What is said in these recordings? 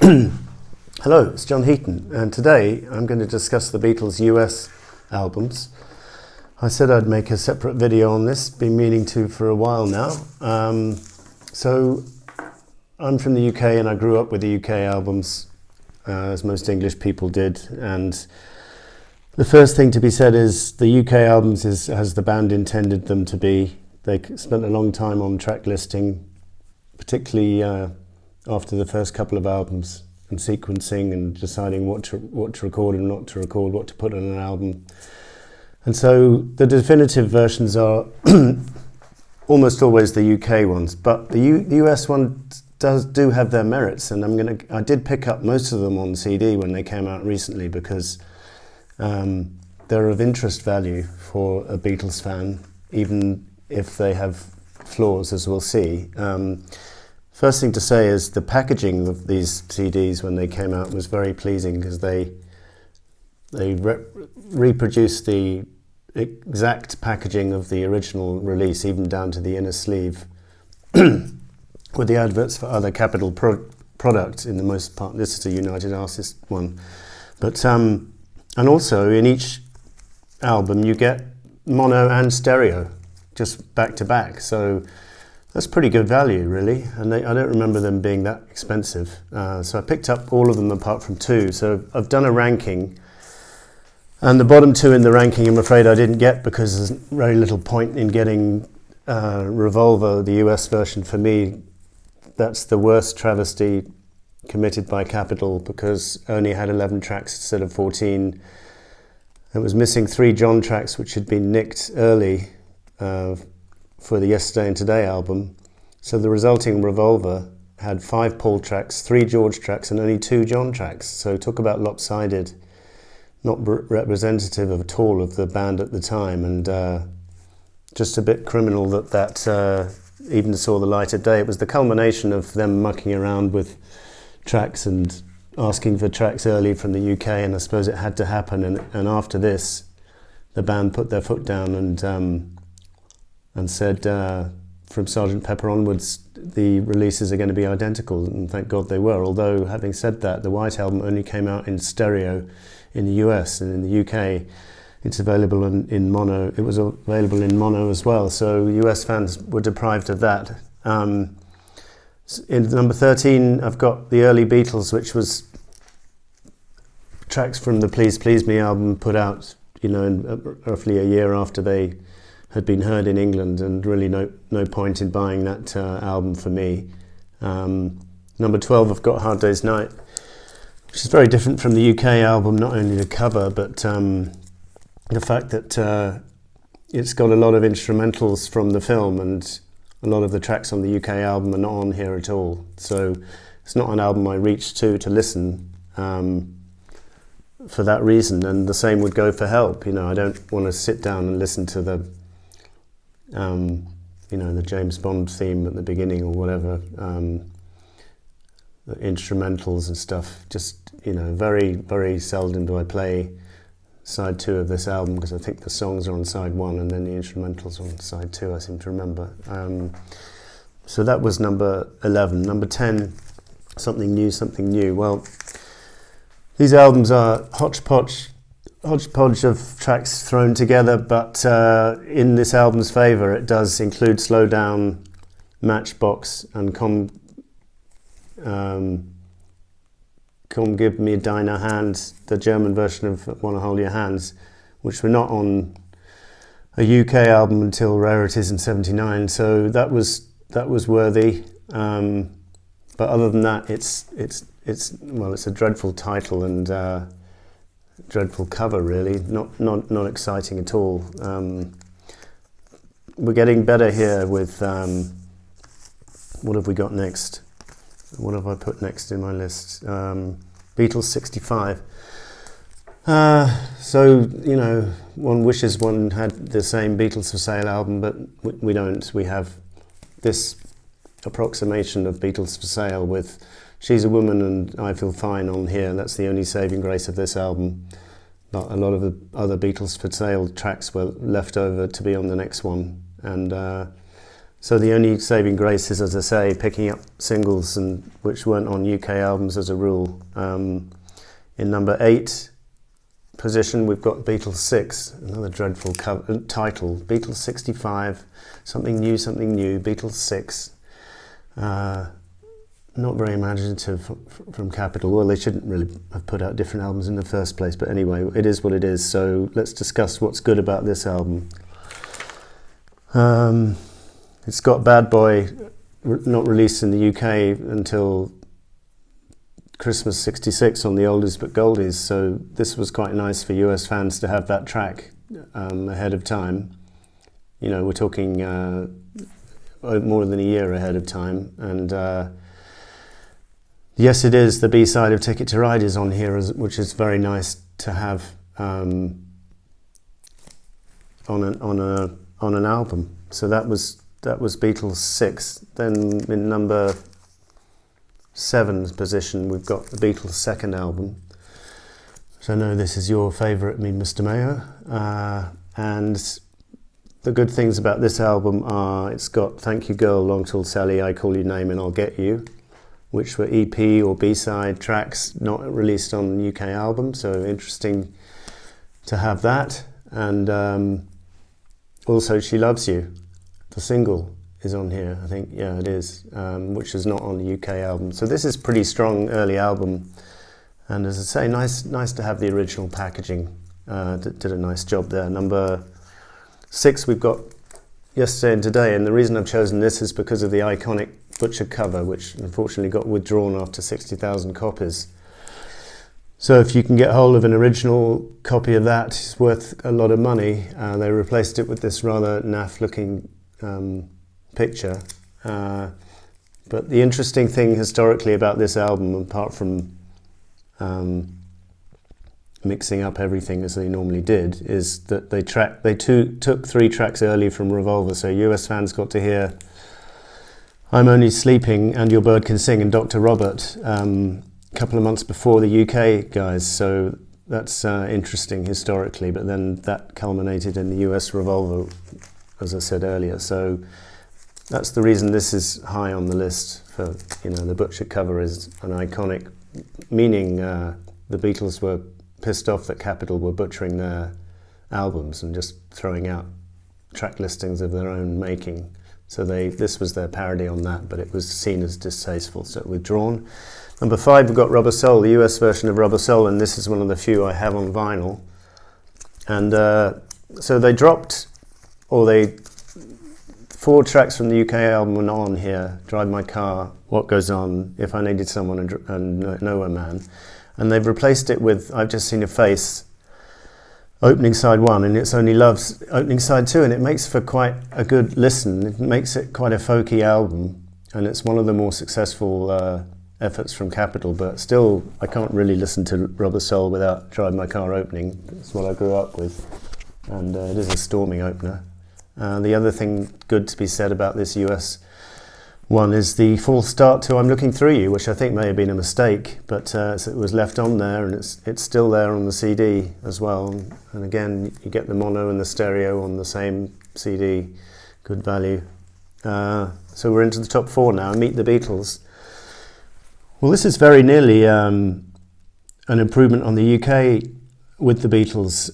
Hello, it's John Heaton, and today I'm going to discuss the Beatles' US albums. I said I'd make a separate video on this, been meaning to for a while now. So I'm from the UK and I grew up with the UK albums, as most English people did, and the first thing to be said is the UK albums is as the band intended them to be. They spent a long time on track listing, particularly after the first couple of albums, and sequencing and deciding what to record and not to record, what to put on an album. And so the definitive versions are almost always the UK ones, but the US ones do have their merits, and I did pick up most of them on CD when they came out recently because they're of interest value for a Beatles fan, even if they have flaws, as we'll see. First thing to say is the packaging of these CDs when they came out was very pleasing because they reproduced the exact packaging of the original release, even down to the inner sleeve, with the adverts for other Capitol products in the most part. This is a United Artists one. But and also in each album you get mono and stereo, just back to back. So that's pretty good value, really, and I don't remember them being that expensive. So I picked up all of them apart from two. So I've done a ranking, and the bottom two in the ranking I'm afraid I didn't get because there's very little point in getting Revolver, the US version. For me, that's the worst travesty committed by Capitol because only had 11 tracks instead of 14. It was missing 3 John tracks which had been nicked early for the Yesterday and Today album. So the resulting Revolver had 5 Paul tracks, 3 George tracks and only 2 John tracks. So talk about lopsided, not representative at all of the band at the time, and just a bit criminal that even saw the light of day. It was the culmination of them mucking around with tracks and asking for tracks early from the UK, and I suppose it had to happen, and after this the band put their foot down and said from Sgt. Pepper onwards the releases are going to be identical, and thank God they were. Although, having said that, the White Album only came out in stereo in the US, and in the UK it's available in mono. It was available in mono as well, so US fans were deprived of that. In number 13 I've got the early Beatles, which was tracks from the Please Please Me album, put out roughly a year after they had been heard in England, and really no point in buying that album for me. Number 12 I've got Hard Day's Night, which is very different from the UK album, not only the cover but the fact that it's got a lot of instrumentals from the film, and a lot of the tracks on the UK album are not on here at all. So it's not an album I reached to listen for that reason, and the same would go for Help. I don't want to sit down and listen to the the James Bond theme at the beginning or whatever, the instrumentals and stuff. Just, very, very seldom do I play side 2 of this album, because I think the songs are on side 1 and then the instrumentals are on side 2, I seem to remember. So that was number 11. Number 10, Something New. Well, these albums are hodgepodge of tracks thrown together, but in this album's favour it does include Slow Down, Matchbox and Come Give Me a Diner Hand, the German version of Wanna Hold Your Hands, which were not on a UK album until Rarities in '79, so that was worthy. But other than that, it's a dreadful title and dreadful cover, really. Not exciting at all. We're getting better here with what have we got next? What have I put next in my list? Beatles 65. So, one wishes one had the same Beatles for Sale album, but we don't. We have this approximation of Beatles for Sale with She's a Woman and I Feel Fine on here. That's the only saving grace of this album. But a lot of the other Beatles for Sale tracks were left over to be on the next one. And So the only saving grace is, as I say, picking up singles and which weren't on UK albums as a rule. In number 8 position, we've got Beetle Six, another dreadful title. Beetle 65, something new, Beetle Six. Not very imaginative from Capitol. Well, they shouldn't really have put out different albums in the first place, but anyway, it is what it is. So let's discuss what's good about this album. It's got Bad Boy not released in the UK until Christmas '66 on the Oldies but Goldies, so this was quite nice for US fans to have that track ahead of time. You know, we're talking more than a year ahead of time, and yes, it is. The B-side of Ticket to Ride is on here, which is very nice to have on an album. So that was Beatles 6. Then in number 7's position, we've got the Beatles' second album. So I know this is your favourite, Mr. Mayo. And the good things about this album are it's got Thank You Girl, Long Tall Sally, I Call Your Name and I'll Get You, which were EP or B-side tracks not released on the UK album, so interesting to have that. And also She Loves You, the single, is on here, I think. Yeah, it is, which is not on the UK album. So this is pretty strong early album, and as I say, nice to have the original packaging. Did a nice job there. Number 6 we've got Yesterday and Today, and the reason I've chosen this is because of the iconic Butcher cover, which unfortunately got withdrawn after 60,000 copies. So if you can get hold of an original copy of that, it's worth a lot of money. They replaced it with this rather naff looking picture. But the interesting thing historically about this album, apart from mixing up everything as they normally did, is that they took 3 tracks early from Revolver, so US fans got to hear I'm Only Sleeping and Your Bird Can Sing and Dr. Robert a couple of months before the UK guys, so that's interesting historically, but then that culminated in the US Revolver, as I said earlier, so that's the reason this is high on the list. For, you know, the Butcher cover is an iconic, meaning the Beatles were pissed off that Capitol were butchering their albums and just throwing out track listings of their own making. So this was their parody on that, but it was seen as distasteful, so withdrawn. Number 5, we've got Rubber Soul, the US version of Rubber Soul, and this is one of the few I have on vinyl. And so they dropped, 4 tracks from the UK album were not on here: Drive My Car, What Goes On, If I Needed Someone, and Nowhere Man. And they've replaced it with I've Just Seen Your Face, opening side 1, and It's Only Love's opening side 2, and it makes for quite a good listen. It makes it quite a folky album, and it's one of the more successful efforts from Capitol, but still I can't really listen to Rubber Soul without Drive My Car opening. It's what I grew up with, and it is a storming opener. The other thing good to be said about this US one is the false start to I'm Looking Through You, which I think may have been a mistake, but it was left on there, and it's still there on the CD as well. And again, you get the mono and the stereo on the same CD, good value. So we're into the top 4 now. Meet the Beatles. Well, this is very nearly an improvement on the UK with the Beatles.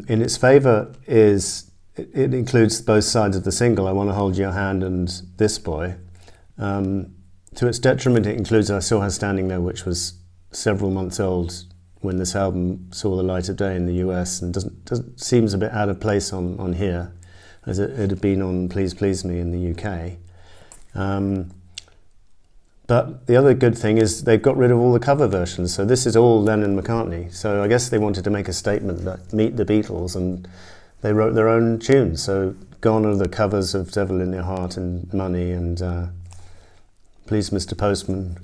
In its favour is it includes both sides of the single, I Want to Hold Your Hand and This Boy. To its detriment, it includes I Saw Her Standing There, which was several months old when this album saw the light of day in the US, and seems a bit out of place on here, as it had been on Please Please Me in the UK. But the other good thing is they've got rid of all the cover versions, so this is all Lennon and McCartney. So I guess they wanted to make a statement that Meet the Beatles, and they wrote their own tunes. So gone are the covers of Devil in Your Heart and Money and Please Mr. Postman,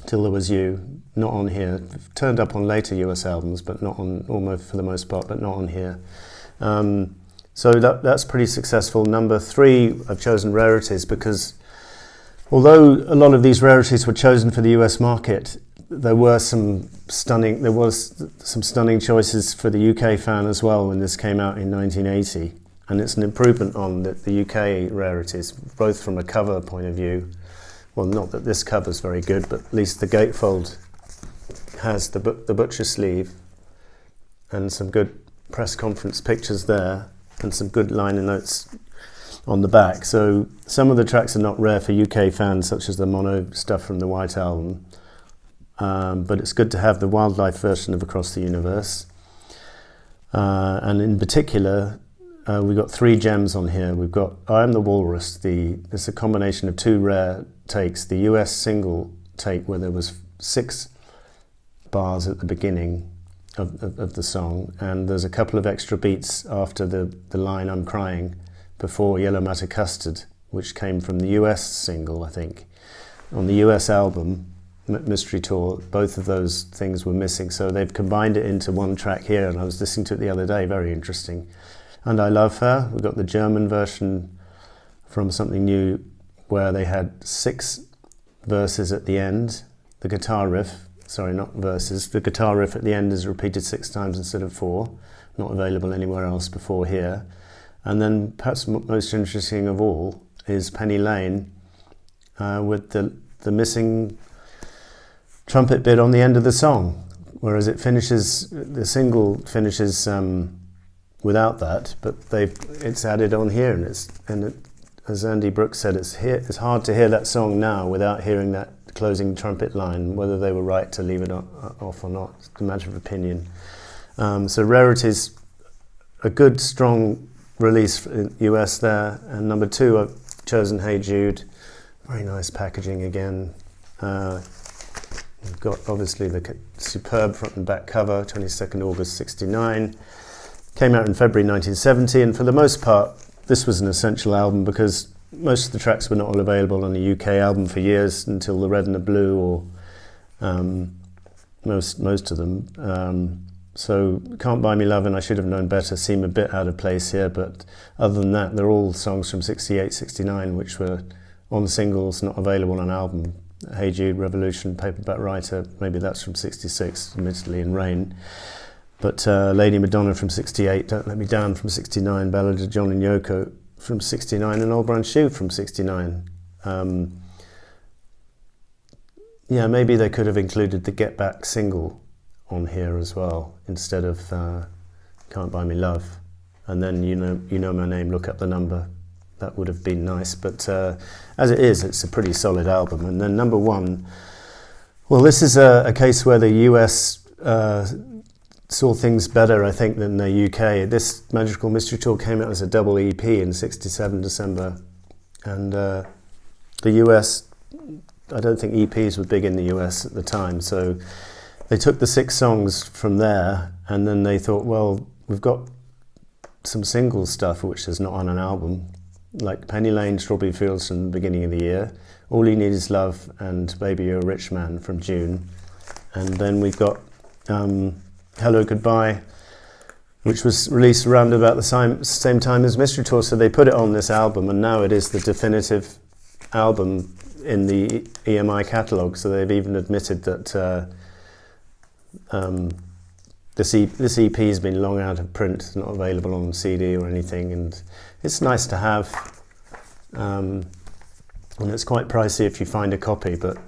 Till There Was You, not on here. Turned up on later US albums, but not on, almost for the most part, but not on here. So that's pretty successful. Number 3, I've chosen Rarities, because although a lot of these rarities were chosen for the US market, there was some stunning choices for the UK fan as well when this came out in 1980. and it's an improvement on the UK rarities, both from a cover point of view. Well, not that this cover's very good, but at least the gatefold has the butcher sleeve and some good press conference pictures there, and some good liner notes on the back. So some of the tracks are not rare for UK fans, such as the mono stuff from the White Album, but it's good to have the wildlife version of Across the Universe. And in particular, we've got 3 gems on here. We've got Am the Walrus. It's a combination of 2 rare takes. The US single take, where there was 6 bars at the beginning of the song, and there's a couple of extra beats after the line "I'm crying" before "Yellow Matter Custard," which came from the US single, I think. On the US album, Mystery Tour, both of those things were missing, so they've combined it into one track here, and I was listening to it the other day, very interesting. And I Love Her, we've got the German version from Something New, where they had 6 verses at the end. The guitar riff, sorry, not verses, the guitar riff at the end is repeated 6 times instead of 4, not available anywhere else before here. And then perhaps most interesting of all is Penny Lane, with the missing trumpet bit on the end of the song, whereas the single finishes without that, but it's added on here, and as Andy Brooks said, it's hard to hear that song now without hearing that closing trumpet line. Whether they were right to leave it off or not, it's a matter of opinion. So Rarities, a good strong release in US there, and number 2 I've chosen Hey Jude. Very nice packaging again. We've got obviously the superb front and back cover, 22nd August 69. Came out in February 1970, and for the most part this was an essential album because most of the tracks were not all available on a UK album for years, until the Red and the Blue, or most of them. So Can't Buy Me Love and I Should Have Known Better seem a bit out of place here, but other than that, they're all songs from 68, 69, which were on singles, not available on album. Hey Jude, Revolution, Paperback Writer, maybe that's from 66, admittedly in Rain. But Lady Madonna from 68, Don't Let Me Down from 69, Ballad of John and Yoko from 69, and Old Brown Shoe from 69. Yeah, maybe they could have included the Get Back single on here as well, instead of Can't Buy Me Love. And then You Know My Name, Look Up the Number. That would have been nice, but as it is, it's a pretty solid album. And then number 1, well, this is a case where the US saw things better, I think, than the UK. This Magical Mystery Tour came out as a double EP in 67 December, and the US, I don't think EPs were big in the US at the time, so they took the 6 songs from there, and then they thought, well, we've got some single stuff which is not on an album, like Penny Lane, Strawberry Fields from the beginning of the year, All You Need Is Love, and Baby You're a Rich Man from June. And then we've got Hello Goodbye, which was released around about the same time as Mystery Tour, so they put it on this album, and now it is the definitive album in the EMI catalogue, so they've even admitted that this EP has been long out of print, it's not available on CD or anything, and it's nice to have, and it's quite pricey if you find a copy, but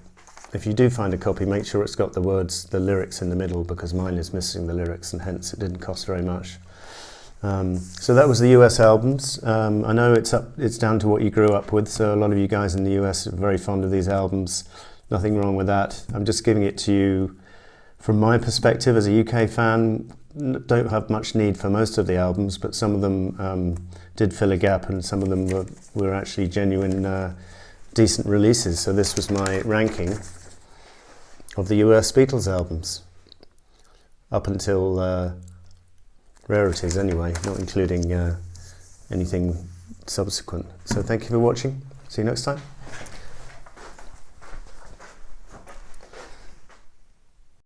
if you do find a copy, make sure it's got the lyrics in the middle, because mine is missing the lyrics, and hence it didn't cost very much. So that was the US albums. I know it's down to what you grew up with, so a lot of you guys in the US are very fond of these albums. Nothing wrong with that. I'm just giving it to you from my perspective as a UK fan. Don't have much need for most of the albums, but some of them did fill a gap, and some of them were actually genuine decent releases. So this was my ranking of the US Beatles albums, up until Rarities anyway, not including anything subsequent. So thank you for watching. See you next time.